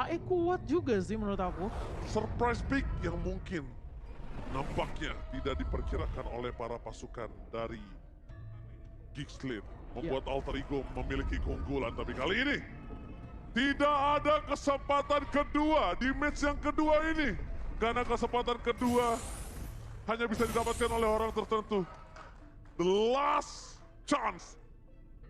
AE kuat juga sih menurut aku. Surprise pick yang mungkin nampaknya tidak diperkirakan oleh para pasukan dari Geeksleep membuat Alter Ego memiliki keunggulan, tapi kali ini tidak ada kesempatan kedua di match yang kedua ini, karena kesempatan kedua hanya bisa didapatkan oleh orang tertentu. The last chance.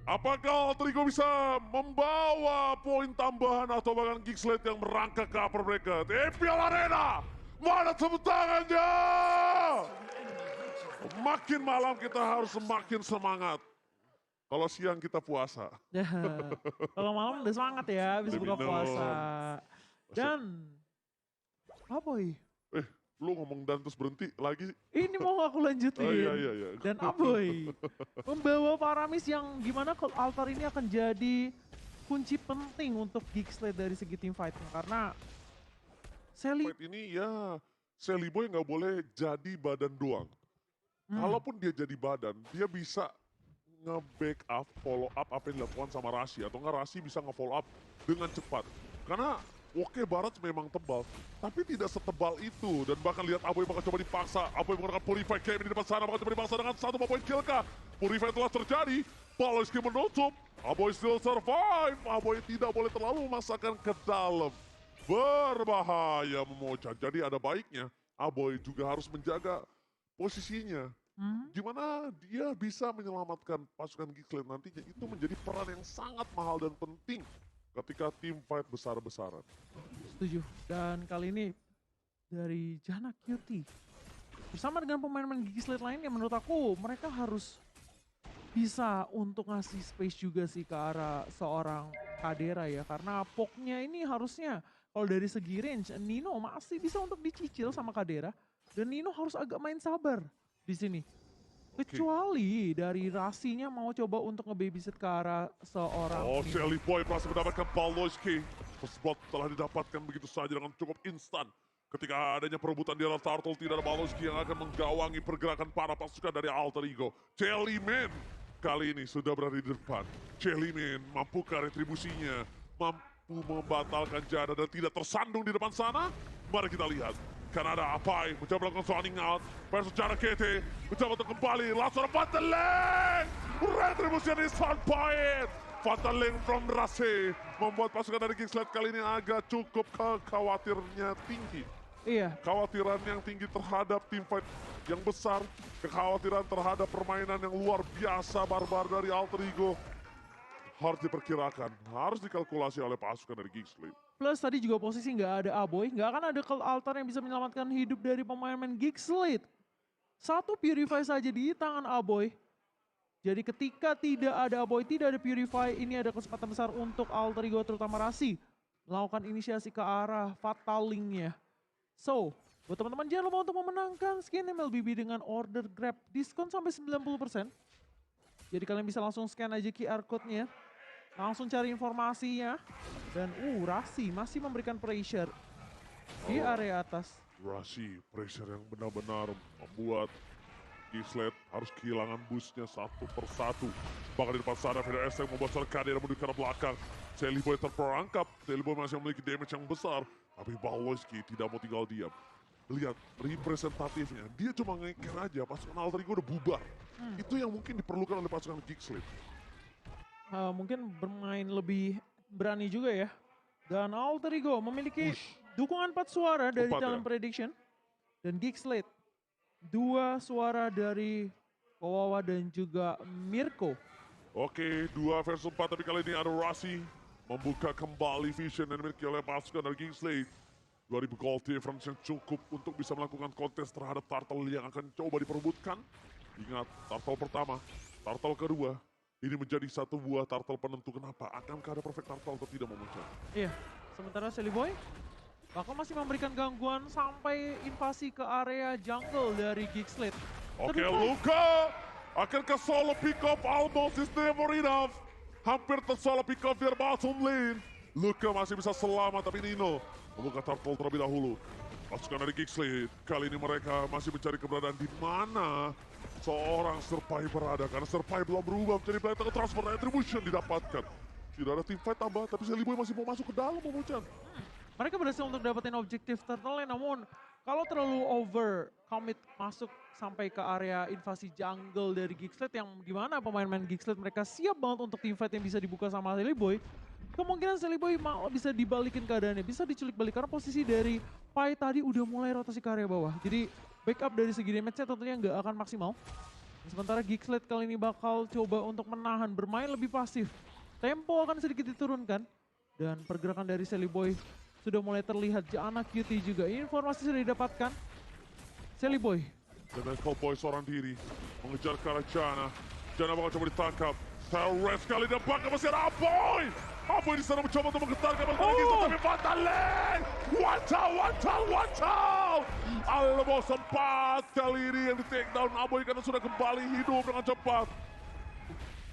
Apakah Alter Ego bisa membawa poin tambahan atau bahkan Geeksleep yang merangkak ke upper bracket? Piala Arena, mana tepuk tangannya? Makin malam kita harus semakin semangat. Kalau siang kita puasa. Kalau malam udah semangat ya, habis Udah buka minum. puasa. Dan apa boy? Lu ngomong dan terus berhenti lagi. Ini mau aku lanjutin. Oh iya. Dan Aboy membawa Paramis yang gimana kalau Altar ini akan jadi kunci penting untuk Geeksleep dari segi team fight karena Sally Fight ini ya, Sally Boy nggak boleh jadi badan doang. Kalaupun dia jadi badan, dia bisa nge-backup, follow up apa yang dilakukan sama Rashi. Atau nggak Rashi bisa nge-follow up dengan cepat. Karena oke Barat memang tebal, tapi tidak setebal itu. Dan bahkan lihat Aboy bakal coba dipaksa. Aboy menggunakan Purify Game di depan sana, bakal coba dipaksa dengan 1 poin kill kah? Purify telah terjadi, Baloski menutup. Aboy still survive, Aboy tidak boleh terlalu memaksakan ke dalam. Berbahaya Momocan, jadi ada baiknya Aboy juga harus menjaga posisinya. Gimana dia bisa menyelamatkan pasukan Geeksleep nantinya, itu menjadi peran yang sangat mahal dan penting ketika tim fight besar-besaran. setuju. Dan kali ini dari Jana Cutie bersama dengan pemain-pemain Geeksleep lain yang menurut aku mereka harus bisa untuk ngasih space juga sih ke arah seorang Kadera ya. Karena poknya ini harusnya kalau dari segi range Nino masih bisa untuk dicicil sama Kadera. Dan Nino harus agak main sabar di sini. Kecuali dari Rasinya mau coba untuk nge-babysit ke arah seorang Oh, Nino. Shelly Boy berhasil mendapatkan Baloski. Spot telah didapatkan begitu saja dengan cukup instan. Ketika adanya perebutan di arah Turtle, tidak ada Baloski yang akan menggawangi pergerakan para pasukan dari Alter Ego. Jellyman kali ini sudah berada di depan. Jellyman mampukah retribusinya? Mampu membatalkan Jana dan tidak tersandung di depan sana? Mari kita lihat. Karena ada Apai mencoba melakukan zoning out versus Jana KT. Mencoba untuk kembali. Langsung ada Fatal retribusi dari Sunpoint. Fatal Link from Rase membuat pasukan dari Geeksleep kali ini agak cukup kekhawatirnya tinggi. Iya, Kekhawatiran yang tinggi terhadap tim fight yang besar. Kekhawatiran terhadap permainan yang luar biasa barbar dari Alter Ego. Harus diperkirakan, harus dikalkulasi oleh pasukan dari Geeksleep. plus tadi juga posisi nggak ada Aboy, nggak akan ada Cult Altar yang bisa menyelamatkan hidup dari pemain-pemain Geeksleep. Satu Purify saja di tangan Aboy. Jadi ketika tidak ada Aboy, tidak ada Purify, ini ada kesempatan besar untuk Alter Ego terutama Rasi melakukan inisiasi ke arah Fatal Link-nya. So, buat teman-teman jangan lupa untuk memenangkan skin MLBB dengan order Grab diskon sampai 90%. Jadi kalian bisa langsung scan aja QR code-nya. Langsung cari informasinya. Dan Rasi masih memberikan pressure di area atas. Rashi, pressure yang benar-benar membuat Geeksleep harus kehilangan boostnya satu persatu. Bahkan di depan sana, Veda SM membuat seorang Kadera menuju ke arah belakang. Shelly Boy terperangkap, Shelly Boy masih memiliki damage yang besar. Tapi Baloski tidak mau tinggal diam. Lihat representatifnya, dia cuma ngeker aja, pasukan Alter Ego udah bubar. Itu yang mungkin diperlukan oleh pasukan Geeksleep. Mungkin bermain lebih berani juga ya. Dan Alter Ego memiliki dukungan 4 suara dari 4 ya? Talent Prediction. Dan Geeksleep 2 suara dari Kawawa dan juga Mirko. Oke, 2 versus 4, tapi kali ini ada Rashi membuka kembali vision yang dimiliki oleh pasukan dari Geeksleep. 2000 gold difference yang cukup untuk bisa melakukan kontes terhadap Turtle yang akan coba diperebutkan. Ingat, Turtle pertama, Turtle kedua. Ini menjadi satu buah Turtle penentu. Kenapa? Akankah ada perfect Turtle atau tidak memuncak? Iya, sementara Shelly Boy bakal masih memberikan gangguan sampai invasi ke area jungle dari Geeksleep. Oke, Luka akan ke solo pick up, almost is never enough. Hampir tersolo pick up dari bottom lane. Luka masih bisa selamat, tapi Nino membuka Turtle terlebih dahulu. Pasukan dari Geeksleep, kali ini mereka masih mencari keberadaan di mana seorang Serpai berada. Karena Serpai belum berubah menjadi Black Transfer Retribution didapatkan. Tidak ada team fight tambah, tapi Shelly Boy masih mau masuk ke dalam, Momo-chan. Mereka berhasil untuk dapetin objektif turtle namun kalau terlalu over commit masuk sampai ke area invasi jungle dari Geeksled yang gimana pemain-pemain Geeksled mereka siap banget untuk teamfight yang bisa dibuka sama Silly Boy. Kemungkinan Silly Boy malah bisa dibalikin keadaannya, bisa diculik balik karena posisi dari Pai tadi udah mulai rotasi ke area bawah. Jadi backup dari segi damage-nya tentunya nggak akan maksimal. Sementara Geeksled kali ini bakal coba untuk menahan, bermain lebih pasif. Tempo akan sedikit diturunkan dan pergerakan dari Silly Boy sudah mulai terlihat. Anak Cutie juga informasi sudah didapatkan. Silly Boy. Dan Cowboy seorang diri mengejar ke arah Jana. Jana bakal coba ditangkap. Terrence kali ini bakal masih ada Aboy. Aboy di sana mencoba untuk menggetarkan lagi tapi Fatalen. Watch out. Alamo sempat kali ini yang di take down Aboy karena sudah kembali hidup dengan cepat.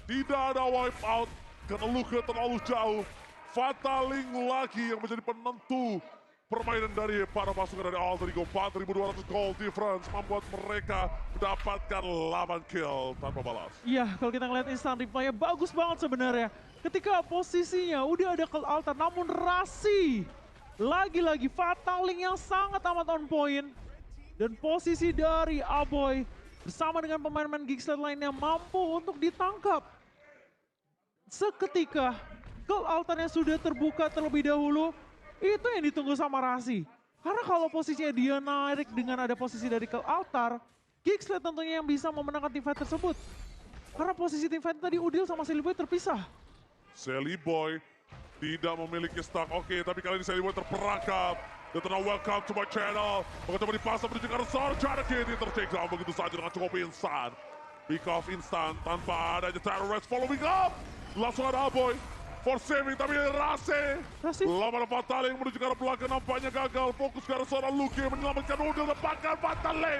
Tidak ada wipe out karena luka terlalu jauh. Fataling lagi yang menjadi penentu permainan dari para pasukan dari Alter Ego. 4.200 goal difference membuat mereka mendapatkan 8 kill tanpa balas. Iya, kalau kita ngeliat instant replay-nya bagus banget sebenarnya. Ketika posisinya udah ada kill altar, namun Rasi lagi-lagi Fataling yang sangat amat on point. Dan posisi dari Aboy bersama dengan pemain-pemain Geeksled lainnya mampu untuk ditangkap. Seketika kill altarnya sudah terbuka terlebih dahulu, itu yang ditunggu sama Rasi. Karena kalau posisinya dia narik dengan ada posisi dari kill altar, Geeksled tentunya yang bisa memenangkan teamfight tersebut. Karena posisi teamfight tadi Udil sama Silly Boy terpisah. Silly Boy tidak memiliki stack. Oke, tapi kali ini Silly Boy terperangkap. Dan tenang, welcome to my channel. Maka coba dipasang menuju ke arah Sarjana Kitty. Tertake down begitu saja dengan cukup instan. Pick off instan tanpa adanya terrorist following up. Langsung ada Aboy. For saving, tapi Rasi lawan Fataling menuju ke arah belakang nampaknya gagal. Fokus ke arah seorang Luke menyelamatkan Udil dan bahkan Fataling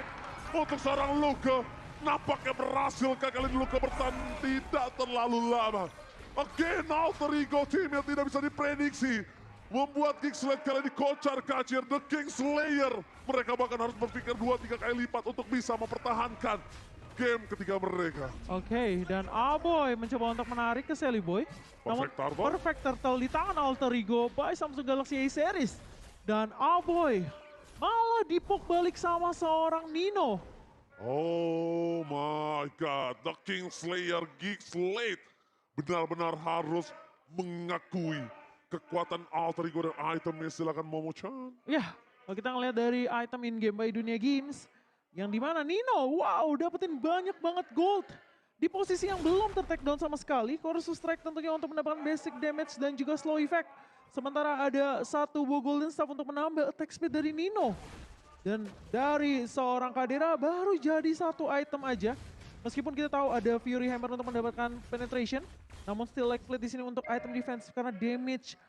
untuk seorang Luke. Nampaknya berhasil kali ini Luke bertahan tidak terlalu lama. Again, Alter Ego team yang tidak bisa diprediksi membuat Geeksled kali ini kocar kacir. The King Slayer, mereka bahkan harus berpikir 2-3 kali lipat untuk bisa mempertahankan game ketiga mereka. Oke, dan Aboy mencoba untuk menarik ke Silly Boy. Perfect Turtle. Perfect Turtle di tangan Alter Ego by Samsung Galaxy A Series. Dan Aboy malah dipok balik sama seorang Nino. Oh my god, The King Slayer Geeksled benar-benar harus mengakui kekuatan Alter Ego dan itemnya. Silakan Momo-chan. Ya, kalau kita ngeliat dari item in-game by Dunia Games, yang dimana Nino, wow, dapetin banyak banget gold. Di posisi yang belum ter-take down sama sekali, Chorus Strike tentunya untuk mendapatkan basic damage dan juga slow effect. Sementara ada satu buah golden staff untuk menambah attack speed dari Nino. Dan dari seorang Kadera baru jadi satu item aja. Meskipun kita tahu ada Fury Hammer untuk mendapatkan penetration, namun still like split di sini untuk item defense karena damage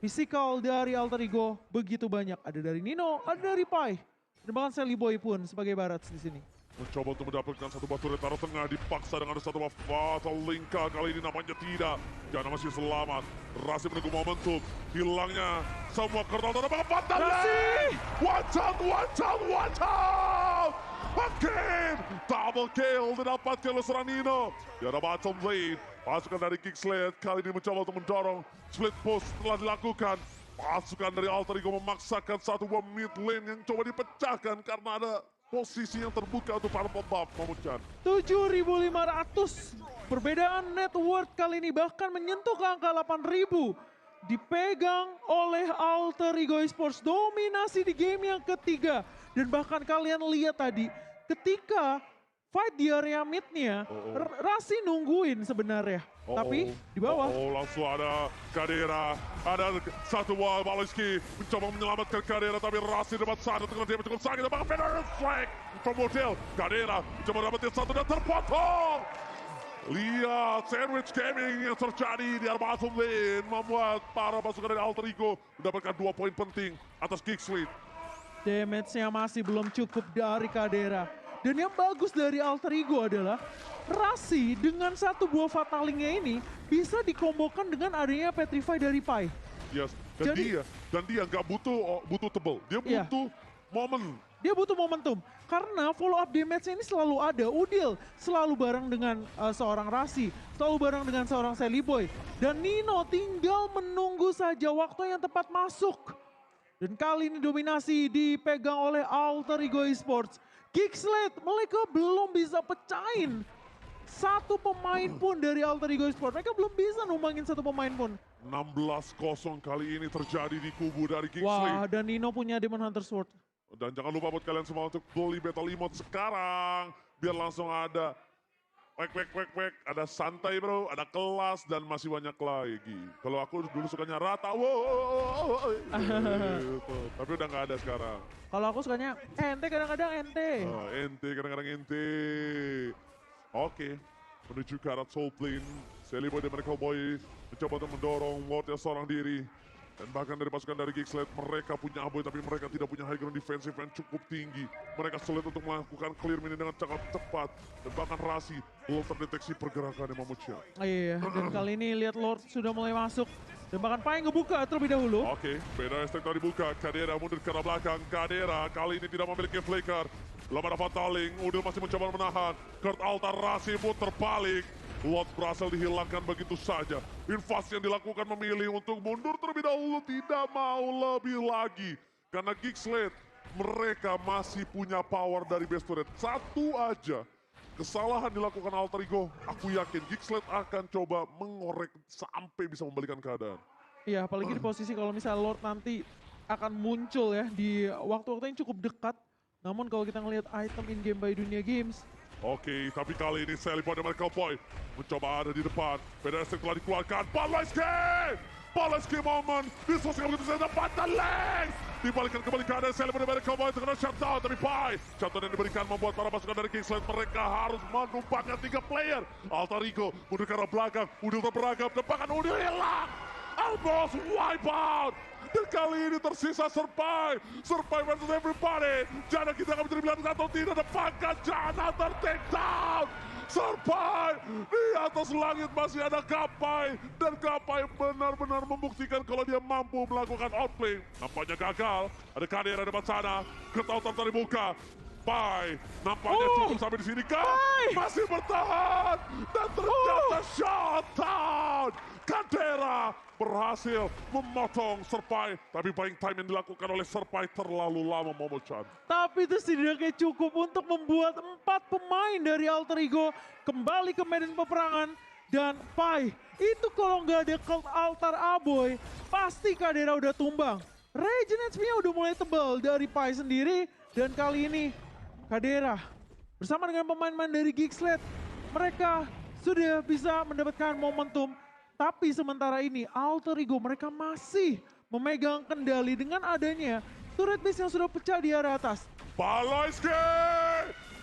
physical dari Alter Ego begitu banyak. Ada dari Nino, ada dari Pai. Dan bahkan Silly Boy pun sebagai Barats di sini. Mencoba untuk mendapatkan satu batu taruh tengah, dipaksa dengan ada satu Fatal Linka. Kali ini namanya tidak. Jana masih selamat. Rasi menunggu momentum. Hilangnya semua kertas tanpa Fatal. Watch out! Again! Double kill didapatkan oleh seorang Nino. Di ada bottom lane. Pasukan dari Geeksled kali ini mencoba untuk mendorong. Split push telah dilakukan. Pasukan dari Alter Ego memaksakan satu buah mid lane yang coba dipecahkan karena ada posisi yang terbuka untuk para pembuff, Mamucan. 7.500. Perbedaan net worth kali ini bahkan menyentuh ke angka 8.000. Dipegang oleh Alter Ego Esports. Dominasi di game yang ketiga. Dan bahkan kalian lihat tadi, ketika fight di area mid-nya, Rasi nungguin sebenarnya. Tapi di bawah. Langsung ada Kadera. Ada satu wall Baliski mencoba menyelamatkan Kadera, tapi Rasi dapat satu dengan dia cukup sakit. Bahkan Federal Strike from Hotel. Kadera mencoba dapetin satu dan terpotong. Lihat sandwich gaming yang terjadi di area bottom lane membuat para pasukan dari Alter Ego mendapatkan 2 poin penting atas Geeksled. Damage-nya masih belum cukup dari Kadera. Dan yang bagus dari Alter Ego adalah Rasi dengan satu buah Fatalingnya ini bisa dikombokan dengan adanya Petrify dari Pai. Yes, dan dia nggak butuh tebel, dia butuh momen. Dia butuh momentum karena follow up damage ini selalu ada. Udil selalu bareng dengan seorang Rasi, selalu bareng dengan seorang Silly Boy. Dan Nino tinggal menunggu saja waktu yang tepat masuk. Dan kali ini dominasi dipegang oleh Alter Ego Esports. Geekslate mereka belum bisa pecahin satu pemain pun dari Alter Ego Esports. Mereka belum bisa numbangin satu pemain pun. 16-0 kali ini terjadi di kubu dari Geekslate. Wah, dan Nino punya Demon Hunter Sword. Dan jangan lupa buat kalian semua untuk beli Battle Emote sekarang. Biar langsung ada wek. Ada santai bro, ada kelas, dan masih banyak lagi. Kalau aku dulu sukanya rata, wow. Gitu. Tapi udah nggak ada sekarang. Kalau aku sukanya ente kadang-kadang ente. Ente, kadang-kadang ente. Oke, menuju ke arah Soul Plane. Celleboy dan Mereka Boy mencoba untuk mendorong Lordnya seorang diri. Dan bahkan dari pasukan dari Geekslate, mereka punya Aboy tapi mereka tidak punya high ground defensive yang cukup tinggi. Mereka sulit untuk melakukan clear mini dengan sangat cepat. Dan bahkan Rasi belum terdeteksi pergerakan yang Mamucha. Iya, dan kali ini lihat Lord sudah mulai masuk. Dan bahkan Pai ngebuka terlebih dahulu. Oke, beda Estektor dibuka. Kadera mundur ke arah belakang. Kadera kali ini tidak memiliki flicker. Belum ada Fataling, Udil masih mencoba menahan. Kurt Altar Rasi pun terbalik. Lord berhasil dihilangkan begitu saja. Invasi yang dilakukan memilih untuk mundur terlebih dahulu. Tidak mau lebih lagi. Karena Geekslate, mereka masih punya power dari base turret. Satu aja kesalahan dilakukan Alter Ego. Aku yakin Geekslate akan coba mengorek sampai bisa membalikan keadaan. Iya, apalagi di posisi kalau misalnya Lord nanti akan muncul ya di waktu-waktu yang cukup dekat. Namun kalau kita ngelihat item in-game by Dunia Games, Oke, tapi kali ini Celleboy dan Merkel Boy mencoba ada di depan. PDS telah dikeluarkan. Paleski momen. Disosial begitu saja. Pataling. Dibalikan kembali ke ada Celleboy dan Merkel Boy. Terkena shutdown. Tapi Pai. Shutdown yang diberikan membuat para pasukan dari Geekslate. Mereka harus menumpangkan 3 player. Alter Ego mundur ke arah belakang. Udil terperangkap. Dan bahkan Udil hilang. Almost wipe out. Dan kali ini tersisa Serpai versus everybody. Jana kita akan menjadi pilihan atau tidak. Dapatkan Jana ter-take down. Serpai di atas langit masih ada Gapai. Dan Gapai benar-benar membuktikan kalau dia mampu melakukan outplay. Nampaknya gagal. Ada Kadera di depan sana. Ketautan tadi buka. Pai, nampaknya cukup sampai di sini kan? Masih bertahan. Dan ternyata shutdown. Kadera berhasil memotong Serpai. Tapi buying time yang dilakukan oleh Serpai terlalu lama, Momo-chan. tapi itu setidaknya cukup untuk membuat 4 pemain dari Alter Ego kembali ke medan peperangan. Dan Pai, itu kalau nggak ada Cult Altar Aboy, pasti Kadera udah tumbang. Regen HP-nya udah mulai tebal dari Pai sendiri. Dan kali ini Kadera bersama dengan pemain-pemain dari Geekslate, mereka sudah bisa mendapatkan momentum. Tapi sementara ini Alter Ego mereka masih memegang kendali dengan adanya turret base yang sudah pecah di area atas. Baloyski!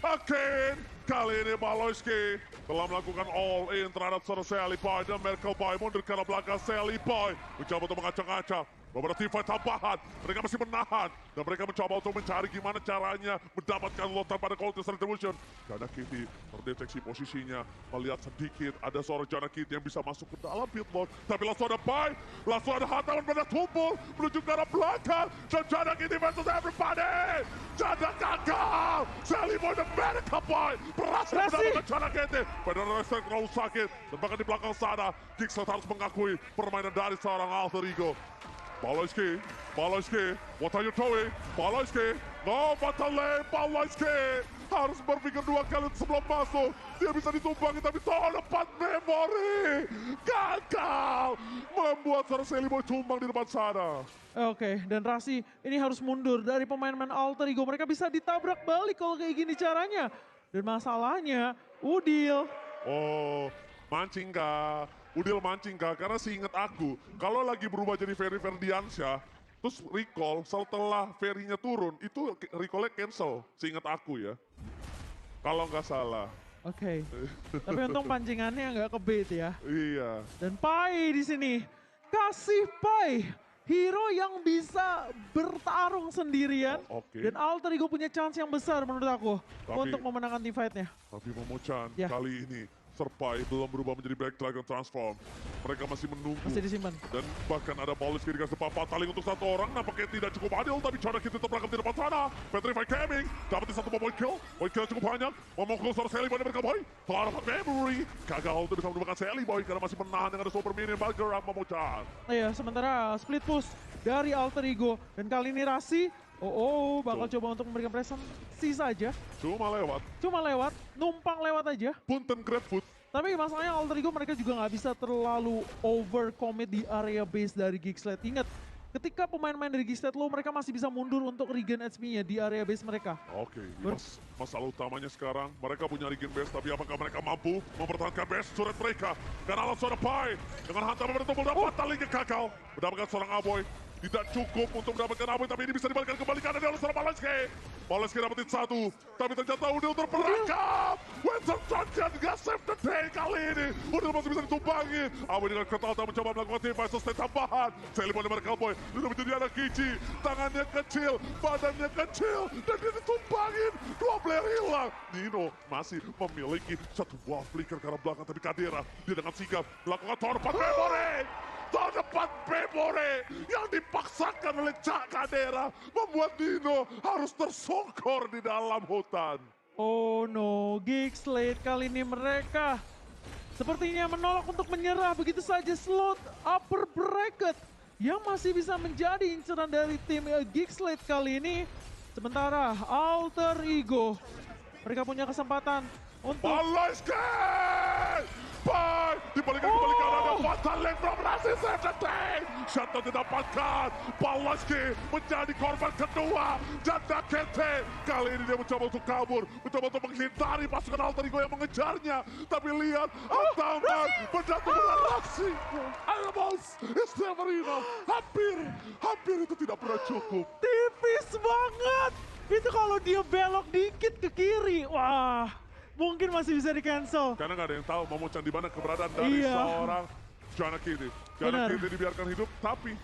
Again! Kali ini Baloyski telah melakukan all in terhadap seorang Celleboy dan Merkel Boy mundur ke arah belakang. Celleboy mencoba untuk mengacak-acak. Beberapa teamfight tambahan, mereka masih menahan. Dan mereka mencoba untuk mencari gimana caranya mendapatkan lontar pada Cultist Retribution. Jana Kitty terdeteksi posisinya, melihat sedikit ada seorang Jana Kitty yang bisa masuk ke dalam pit lord. Tapi langsung ada Pai, langsung ada hantaman pada tumpul menuju ke arah belakang. Dan Jana Kitty versus everybody. Jana gagal. Celleboy dan Mereka Boy berhasil mendapatkan Jana Kitty. Padahal Restart terlalu sakit. Dan bahkan di belakang sana, Geekslate harus mengakui permainan dari seorang Alter Ego. Baloyski, what are you doing? Baloyski, no Fatale, Baloyski harus berpikir 2 kali sebelum masuk. Dia bisa ditumpangi tapi dapat memori. Gagal membuat seorang Celleboy tumbang di depan sana. Oke, dan Rasi ini harus mundur dari pemain-pemain Alter Ego. Mereka bisa ditabrak balik kalau kayak gini caranya. Dan masalahnya, Udil. Oh, mancing kah? Udil mancing kah? Karena seingat aku, kalau lagi berubah jadi Ferry Ferdiansyah, terus recall setelah Ferry-nya turun, itu recall-nya cancel, seingat aku ya. Kalau nggak salah. Oke, tapi untung pancingannya nggak kebait ya. Iya. Dan Pai di sini kasih Pai hero yang bisa bertarung sendirian. Oke. Dan Alter Ego punya chance yang besar menurut aku Tapi- untuk memenangkan team fight-nya. Tapi Momo-chan, Ya. kali ini Serpai belum berubah menjadi Black Dragon Transform. Mereka masih menunggu. Masih disimpan. Dan bahkan ada Baloyski dikasih Fataling untuk 1 orang. Nampaknya tidak cukup adil, tapi Jana Kitty terperangkap di depan sana. Petrify Gaming dapetin 1 point kill. Point kill cukup banyak. Memukul seorang Celleboy dan Mereka Boy. Telah dapat memory. Gagal untuk bisa menemukan Celleboy karena masih menahan dengan ada super minion bergerak Momo-chan. Iya, sementara split push dari Alter Ego. Dan kali ini Rasi, bakal coba untuk memberikan presensi saja. Cuma lewat. Numpang lewat aja. Punten Grabfoot. Tapi masalahnya Alter Ego mereka juga nggak bisa terlalu overcommit di area base dari Geeksled. Ingat, ketika pemain-pemain dari Geeksled low, mereka masih bisa mundur untuk regen HP-nya di area base mereka. Oke, masalah utamanya sekarang, mereka punya regen base, tapi apakah mereka mampu mempertahankan base turret mereka? Karena alat suara Pai, dengan hantaman bertemu mendapatkan linknya gagal. Mendapatkan seorang Aboy, tidak cukup untuk mendapatkan Aboy, tapi ini bisa dibalikkan kembali karena dia oleh seorang Paleski. Paleski dapetin satu, tapi ternyata udah terperangkap. Winston Johnson gak save the day kali ini. Udah masih bisa ditumbangin. Aboy dengan Ketalta mencoba melakukan tim fight sustain tambahan. Selipon dari Cowboy, udah menjadi anak Kici. Tangannya kecil, badannya kecil, dan dia ditumbangin. Dua player hilang. Nino masih memiliki satu wall flicker ke arah belakang, tapi Kadera dia dengan sigap melakukan torpat memory. Terdepan Bemore yang dipaksakan oleh Cak Kadera membuat Nino harus tersungkur di dalam hutan. Oh no, Geeksled kali ini mereka sepertinya menolak untuk menyerah begitu saja. Slot upper bracket yang masih bisa menjadi inceran dari tim Geeksled kali ini. Sementara Alter Ego mereka punya kesempatan untuk Pai dibalikan kembali ke arah Fatal Link berhasil save the day. Shutdown didapatkan. Palaski menjadi korban kedua. Janda Kete kali ini dia mencoba untuk kabur, mencoba untuk menghindari pasukan Alter Ego yang mengejarnya. Tapi lihat hantaman menjatuh pada Raksi. Almost is never enough. Hampir itu tidak pernah cukup. tipis banget. Itu kalau dia belok dikit ke kiri, wah. Mungkin masih bisa di-cancel. Karena nggak ada yang tahu memuncang di mana keberadaan dari seorang Jana Kitty. Jana Kitty dibiarkan hidup, tapi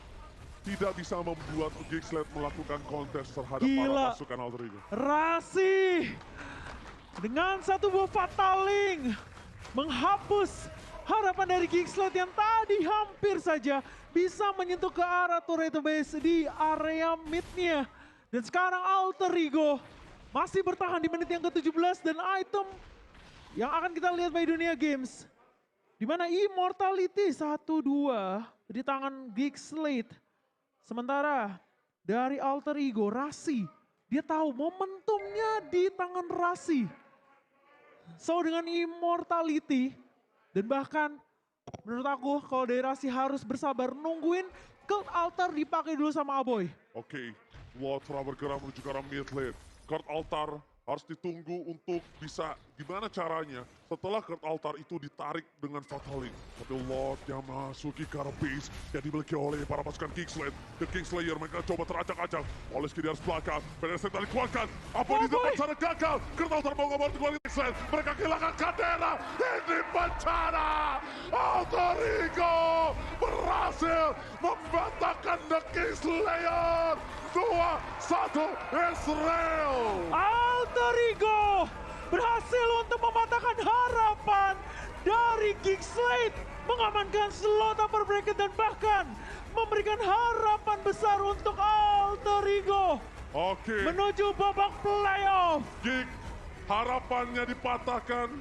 tidak bisa membuat Geeksled melakukan kontes terhadap para pasukan Alter Ego. Rasi dengan satu buah Fataling menghapus harapan dari Geeksled yang tadi hampir saja bisa menyentuh ke arah turret base di area mid-nya. Dan sekarang Alter Ego masih bertahan di menit yang ke-17 dan item yang akan kita lihat by Dunia Games. Di mana Immortality 1-2 di tangan Geeksled. Sementara dari Alter Ego, Rasi, dia tahu momentumnya di tangan Rasi. So dengan Immortality dan bahkan menurut aku kalau dari Rasi harus bersabar nungguin Cult Altar dipakai dulu sama Aboy. Oke, Lotra bergerak menuju ke arah mid lane. Cult Altar harus ditunggu untuk bisa gimana caranya setelah Cult Altar itu ditarik dengan Fatal Link. Tapi Lord yang masuki ke arah base yang dimiliki oleh para pasukan Geeksled. The Kingslayer mereka coba teracak-acak. Oleski di atas belakang, Peneset dikeluarkan. Apa di depan sana gagal. Cult Altar mau nggak mau dikeluarkan Geeksled. Mereka kehilangan Kadera. Ini bencana. Alter Ego berhasil membantahkan The Kingslayer. 2-1 Israel. Alter Ego berhasil untuk mematahkan harapan dari Geeksled, mengamankan slot upper bracket dan bahkan memberikan harapan besar untuk Alter Ego menuju babak playoff. Geek harapannya dipatahkan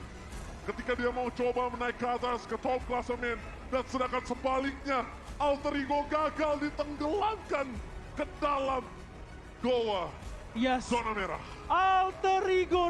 ketika dia mau coba menaik ke atas ke top klasemen, dan sedangkan sebaliknya Alter Ego gagal ditenggelamkan ke dalam goa zona merah. Alter Ego